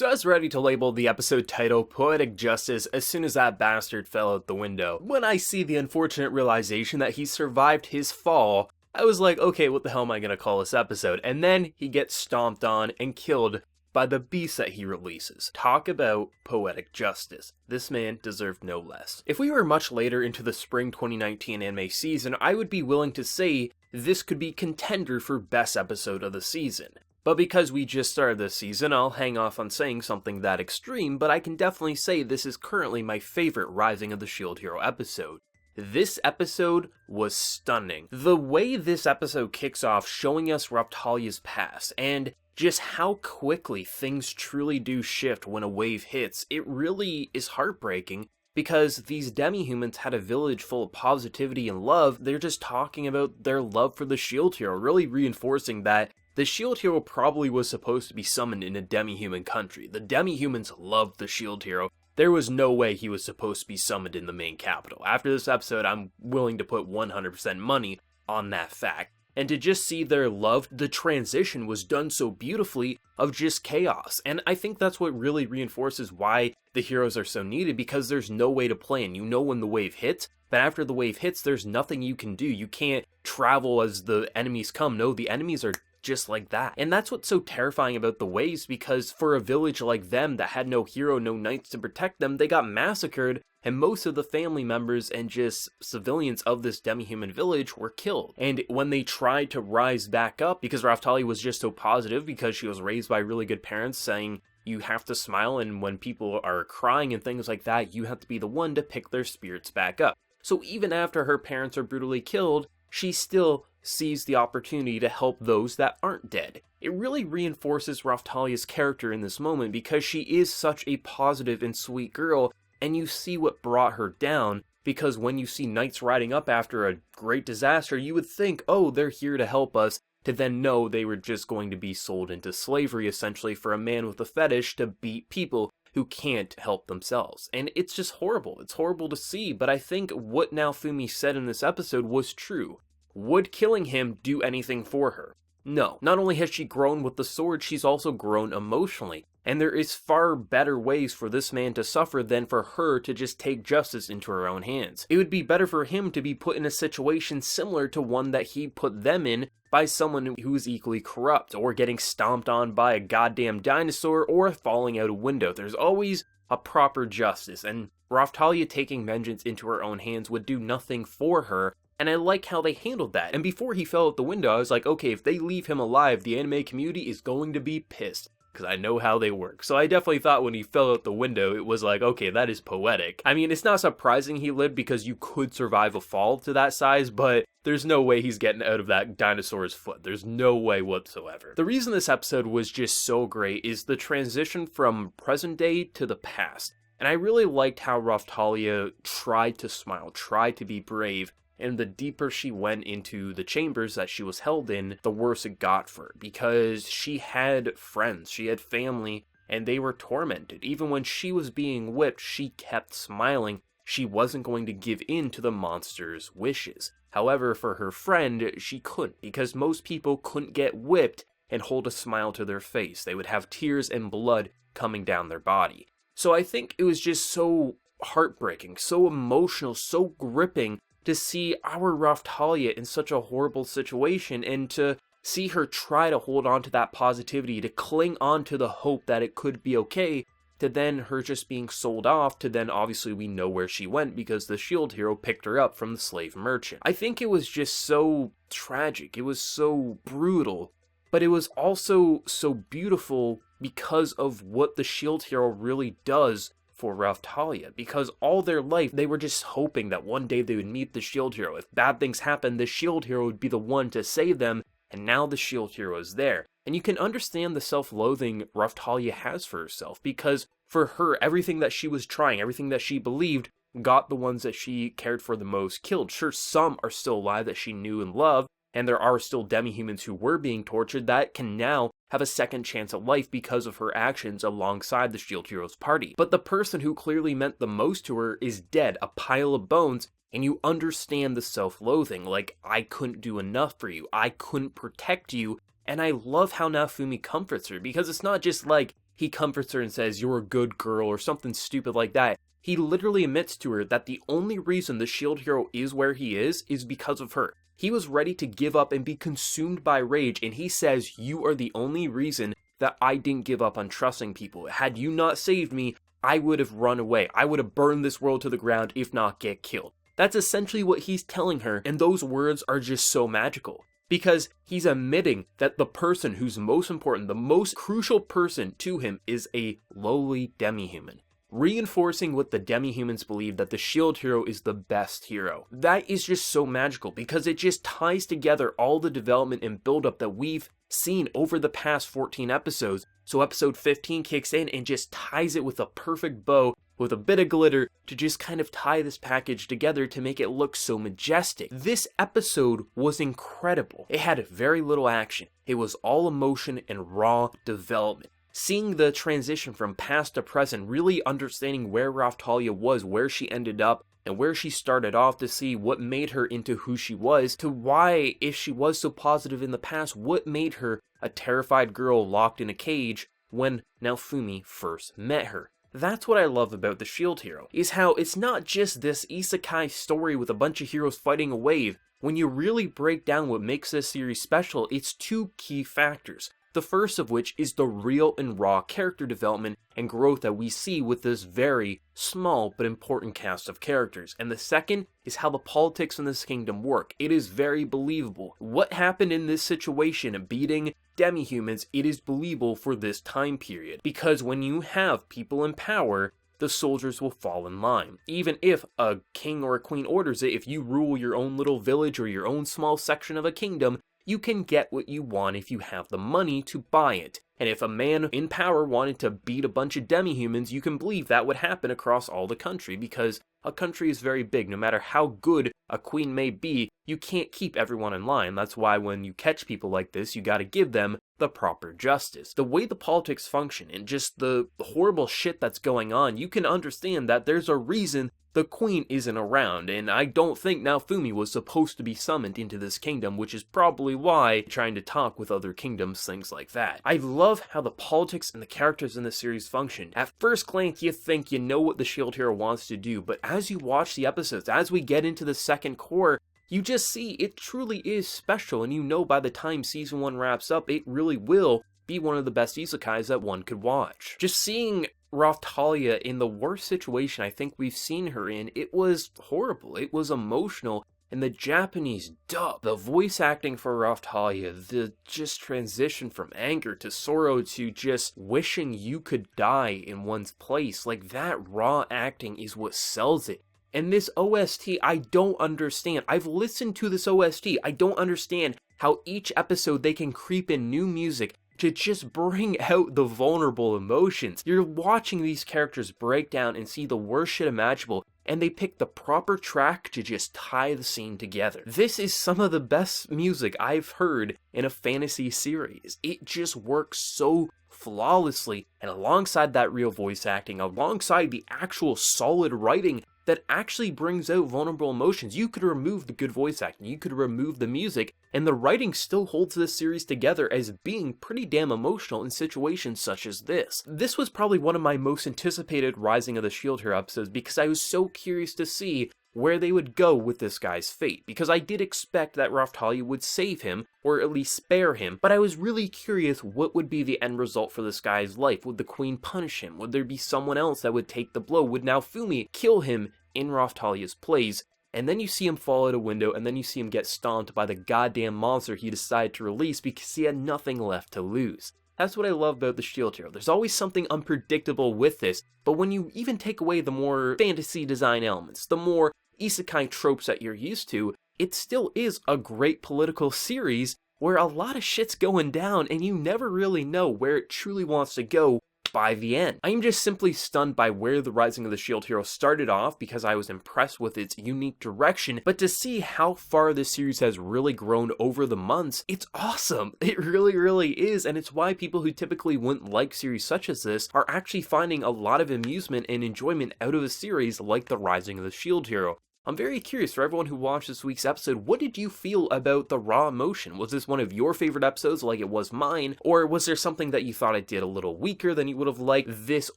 So I was ready to label the episode title Poetic Justice as soon as that bastard fell out the window. When I see the unfortunate realization that he survived his fall, I was like, okay, what the hell am I gonna call this episode? And then he gets stomped on and killed by the beast that he releases. Talk about poetic justice. This man deserved no less. If we were much later into the spring 2019 anime season, I would be willing to say this could be contender for best episode of the season. But because we just started this season, I'll hang off on saying something that extreme, but I can definitely say this is currently my favorite Rising of the Shield Hero episode. This episode was stunning. The way this episode kicks off showing us Raphtalia's past, and just how quickly things truly do shift when a wave hits, it really is heartbreaking. Because these demi-humans had a village full of positivity and love, they're just talking about their love for the Shield Hero, really reinforcing that the Shield Hero probably was supposed to be summoned in a demi-human country. The demi-humans loved the Shield Hero. There was no way he was supposed to be summoned in the main capital. After this episode, I'm willing to put 100% money on that fact. And to just see their love, the transition was done so beautifully of just chaos. And I think that's what really reinforces why the heroes are so needed, because there's no way to plan. You know when the wave hits, but after the wave hits, there's nothing you can do. You can't travel as the enemies come. No, the enemies are just like that. And that's what's so terrifying about the waves, because for a village like them that had no hero, no knights to protect them, they got massacred, and most of the family members and just civilians of this demi-human village were killed. And when they tried to rise back up, because Raphtalia was just so positive, because she was raised by really good parents saying you have to smile, and when people are crying and things like that, you have to be the one to pick their spirits back up. So even after her parents are brutally killed, she still sees the opportunity to help those that aren't dead. It really reinforces Raphtalia's character in this moment, because she is such a positive and sweet girl, and you see what brought her down, because when you see knights riding up after a great disaster, you would think, oh, they're here to help us, to then know they were just going to be sold into slavery, essentially, for a man with a fetish to beat people who can't help themselves. And it's just horrible. It's horrible to see, but I think what Naofumi said in this episode was true. Would killing him do anything for her? No. Not only has she grown with the sword, she's also grown emotionally. And there is far better ways for this man to suffer than for her to just take justice into her own hands. It would be better for him to be put in a situation similar to one that he put them in by someone who is equally corrupt, or getting stomped on by a goddamn dinosaur, or falling out a window. There's always a proper justice, and Raphtalia taking vengeance into her own hands would do nothing for her. And I like how they handled that. And before he fell out the window, I was like, okay, if they leave him alive, the anime community is going to be pissed, because I know how they work. So I definitely thought when he fell out the window, it was like, okay, that is poetic. I mean, it's not surprising he lived, because you could survive a fall to that size, but there's no way he's getting out of that dinosaur's foot. There's no way whatsoever. The reason this episode was just so great is the transition from present day to the past. And I really liked how Raphtalia tried to smile, tried to be brave, and the deeper she went into the chambers that she was held in, the worse it got for her, because she had friends, she had family, and they were tormented. Even when she was being whipped, she kept smiling. She wasn't going to give in to the monster's wishes. However, for her friend, she couldn't, because most people couldn't get whipped and hold a smile to their face. They would have tears and blood coming down their body. So I think it was just so heartbreaking, so emotional, so gripping, to see our Raphtalia in such a horrible situation, and to see her try to hold on to that positivity, to cling on to the hope that it could be okay, to then her just being sold off, to then obviously we know where she went because the Shield Hero picked her up from the slave merchant. I think it was just so tragic, it was so brutal, but it was also so beautiful because of what the Shield Hero really does for Raphtalia, because all their life they were just hoping that one day they would meet the Shield Hero. If bad things happened, the Shield Hero would be the one to save them, and now the Shield Hero is there. And you can understand the self-loathing Raphtalia has for herself, because for her, everything that she was trying, everything that she believed, got the ones that she cared for the most killed. Sure, some are still alive that she knew and loved, and there are still demi-humans who were being tortured that can now have a second chance at life because of her actions alongside the Shield Hero's party. But the person who clearly meant the most to her is dead, a pile of bones, and you understand the self-loathing, like, I couldn't do enough for you, I couldn't protect you, and I love how Naofumi comforts her, because it's not just like, he comforts her and says, "You're a good girl," or something stupid like that. He literally admits to her that the only reason the shield hero is where he is because of her. He was ready to give up and be consumed by rage, and he says, "You are the only reason that I didn't give up on trusting people. Had you not saved me, I would have run away. I would have burned this world to the ground, if not get killed." That's essentially what he's telling her, and those words are just so magical. Because he's admitting that the person who's most important, the most crucial person to him, is a lowly demi-human. Reinforcing what the demi-humans believe, that the shield hero is the best hero. That is just so magical because it just ties together all the development and buildup that we've seen over the past 14 episodes. So episode 15 kicks in and just ties it with a perfect bow, with a bit of glitter, to just kind of tie this package together to make it look so majestic. This episode was incredible. It had very little action. It was all emotion and raw development. Seeing the transition from past to present, really understanding where Raphtalia was, where she ended up, and where she started off, to see what made her into who she was, to why, if she was so positive in the past, what made her a terrified girl locked in a cage when Naofumi first met her. That's what I love about the shield hero, is how it's not just this isekai story with a bunch of heroes fighting a wave. When you really break down what makes this series special, it's two key factors. The first of which is the real and raw character development and growth that we see with this very small but important cast of characters. And the second is how the politics in this kingdom work. It is very believable. What happened in this situation, beating demi-humans, it is believable for this time period. Because when you have people in power, the soldiers will fall in line. Even if a king or a queen orders it, if you rule your own little village or your own small section of a kingdom, you can get what you want if you have the money to buy it. And if a man in power wanted to beat a bunch of demi-humans, you can believe that would happen across all the country, because a country is very big. No matter how good a queen may be, you can't keep everyone in line. That's why when you catch people like this, you gotta give them the proper justice. The way the politics function and just the horrible shit that's going on, you can understand that there's a reason the queen isn't around, and I don't think Naofumi was supposed to be summoned into this kingdom, which is probably why trying to talk with other kingdoms, things like that. I love how the politics and the characters in the series function. At first glance, you think you know what the shield hero wants to do, but as you watch the episodes, as we get into the second core, you just see it truly is special, and you know by the time season 1 wraps up, it really will be one of the best isekais that one could watch. Just seeing Raphtalia in the worst situation I think we've seen her in, it was horrible, it was emotional, and the Japanese dub, the voice acting for Raphtalia, the just transition from anger to sorrow to just wishing you could die in one's place, like that raw acting is what sells it. And this OST, I don't understand. I've listened to this OST, I don't understand how each episode they can creep in new music to just bring out the vulnerable emotions. You're watching these characters break down and see the worst shit imaginable, and they pick the proper track to just tie the scene together. This is some of the best music I've heard in a fantasy series. It just works so flawlessly, and alongside that real voice acting, alongside the actual solid writing that actually brings out vulnerable emotions. You could remove the good voice acting, you could remove the music, and the writing still holds this series together as being pretty damn emotional in situations such as this. This was probably one of my most anticipated Rising of the Shield Hero episodes because I was so curious to see where they would go with this guy's fate, because I did expect that Raphtalia would save him, or at least spare him, but I was really curious what would be the end result for this guy's life. Would the queen punish him? Would there be someone else that would take the blow? Would Naofumi kill him in Raphtalia's place? And then you see him fall out a window, and then you see him get stomped by the goddamn monster he decided to release because he had nothing left to lose. That's what I love about the Shield Hero. There's always something unpredictable with this, but when you even take away the more fantasy design elements, the more isekai tropes that you're used to, it still is a great political series where a lot of shit's going down and you never really know where it truly wants to go by the end. I am just simply stunned by where the Rising of the Shield Hero started off because I was impressed with its unique direction, but to see how far this series has really grown over the months, it's awesome. It really is, and it's why people who typically wouldn't like series such as this are actually finding a lot of amusement and enjoyment out of a series like the Rising of the Shield Hero. I'm very curious for everyone who watched this week's episode, what did you feel about the raw emotion? Was this one of your favorite episodes like it was mine, or was there something that you thought it did a little weaker than you would have liked? This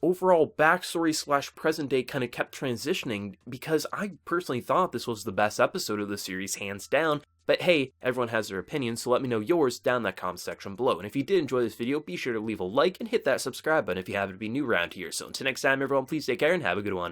overall backstory / present day kind of kept transitioning, because I personally thought this was the best episode of the series, hands down. But hey, everyone has their opinions, so let me know yours down in that comment section below. And if you did enjoy this video, be sure to leave a like and hit that subscribe button if you happen to be new around here. So until next time, everyone, please take care and have a good one.